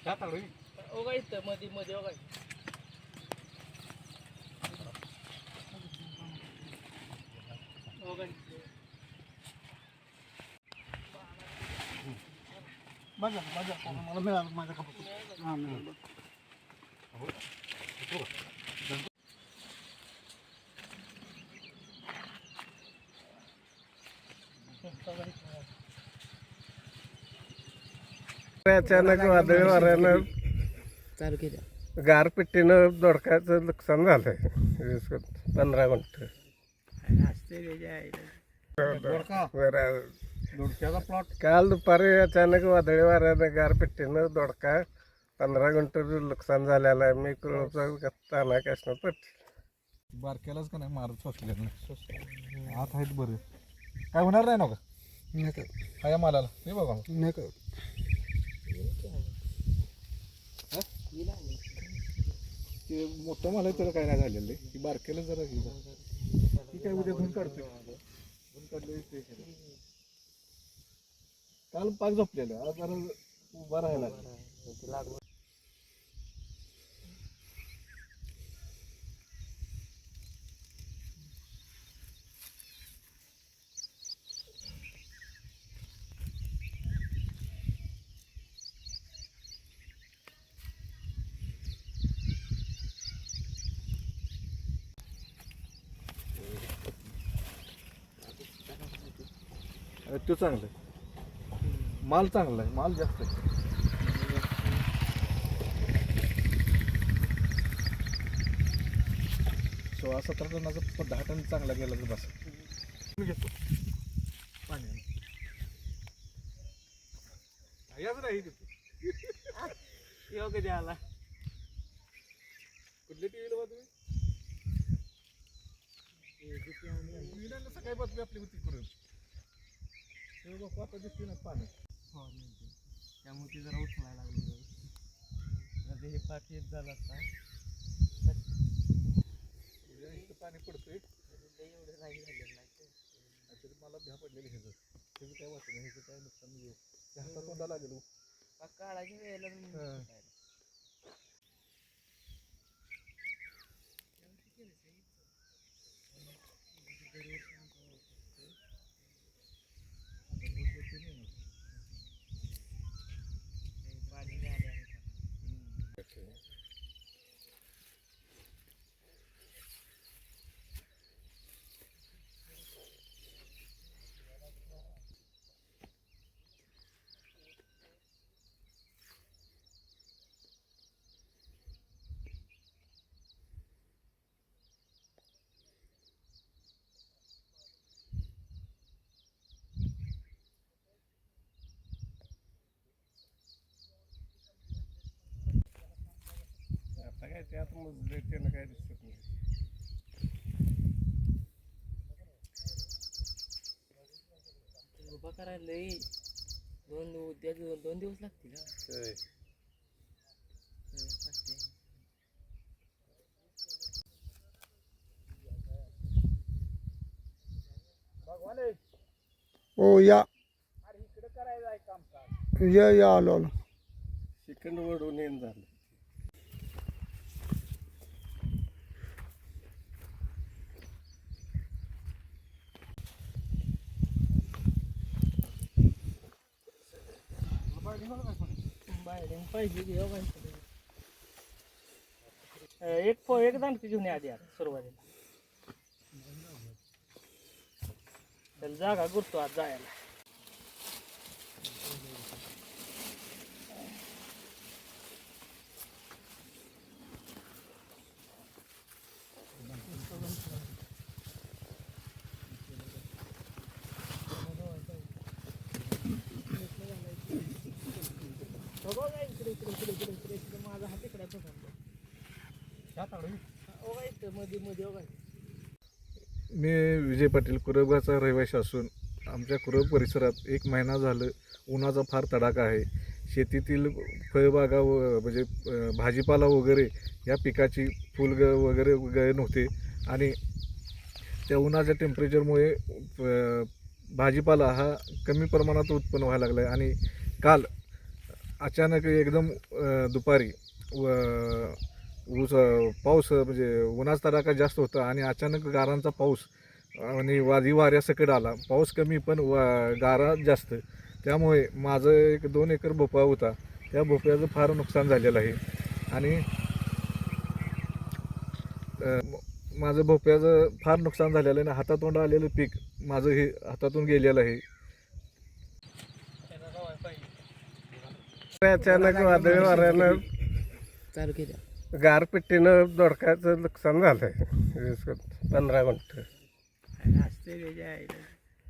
ओगा इथं मध्ये मध्ये ओगा ओगा माझ्या मला मिळालं माझ्या कपाट. हां मिळालं. अचानक वादळी वाऱ्यानं चालू केलं गारपिटीनं दोडकाचं नुकसान झालंय 15 गुंठ. बरं. दोडक्याचा प्लॉट काल दुपारी अचानक वादळी वाऱ्यानं गारपिटीनं दोडका 15 गुंठ नुकसान झालेलं आहे. मी ताना कॅशनं पडली. बारक्यालाच का नाही मारत फसले नाही आत आहेत बरे काय होणार नाही ना का हाया मालाला हे बघा नाही का ते मोठं माल आहे त्याला काय नाही झालेलं आहे ती बारक्याला जरा हे ती काय उद्या धुवून काढतोय धुवून काढलं काल पाक झोपलेलं आज जरा उभा राहायला तो चांगला आहे माल चांगला आहे माल जास्त आहे 16-17 टनाचा 10 टन चांगला गेला तर बस मी घेतो पाण्याने याच नाही योग द्यायला कुठल्या टीव्हीला बघा तुम्ही सकाळी बातमी आपली होती करून आता दिसते ना पाणी हो त्यामुळे ते जरा उचलायला लागलं हे पाठ येत झालं आता इथं पाणी पडतंय एवढं नाही झालेलं नाही तरी मला भ्या पडलेली ह्याचं त्याचं काय वाटत नाही ह्याचं काय नुकसान नाही हातात तोंडा लागेल काढायच्या वेळेला आता काय ते आता मुजले त्यानं काय दिसत नाही. उभा करायला लई दोन दिवस लागतील होय. हो या इकडे करायचं आहे काम या आलो आलो चिकन वडून येऊन झालं. पाहिजे एक दांडकी घेऊन या आधी सुरुवातीला त्याला जागा गुरतो आज जायला इकडे माझा हात इकडे मध्ये मध्ये मी विजय पाटील कुरबाचा रहिवासी असून आमच्या कुरब परिसरात 1 महिना झालं उन्हाचा फार तडाखा आहे. शेतीतील फळबागा म्हणजे भाजीपाला वगैरे या पिकाची फुल वगैरे गळे नव्हते आणि त्या उन्हाच्या टेम्परेचरमुळे भाजीपाला हा कमी प्रमाणात उत्पन्न व्हायला लागला आहे. आणि काल अचानक एकदम दुपारी पाऊस म्हणजे उन्हाचा तडाखा जास्त होता आणि अचानक गारांचा पाऊस आणि वादी वाऱ्यासकट आला. पाऊस कमी पण गारा जास्त. त्यामुळे माझं एक 2 एकर भोपळा होता, त्या भोपळ्याचं फार नुकसान झालेलं आहे. आणि माझं भोपळ्याचं फार नुकसान झालेलं आहे आणि हातातोंड आलेलं पीक माझं हे हातातून गेलेलं आहे. अचानक वादळी वाऱ्यानं चालू केलं गारपिटीनं दोडकाचं नुकसान झालंय 15 गुंठ. असते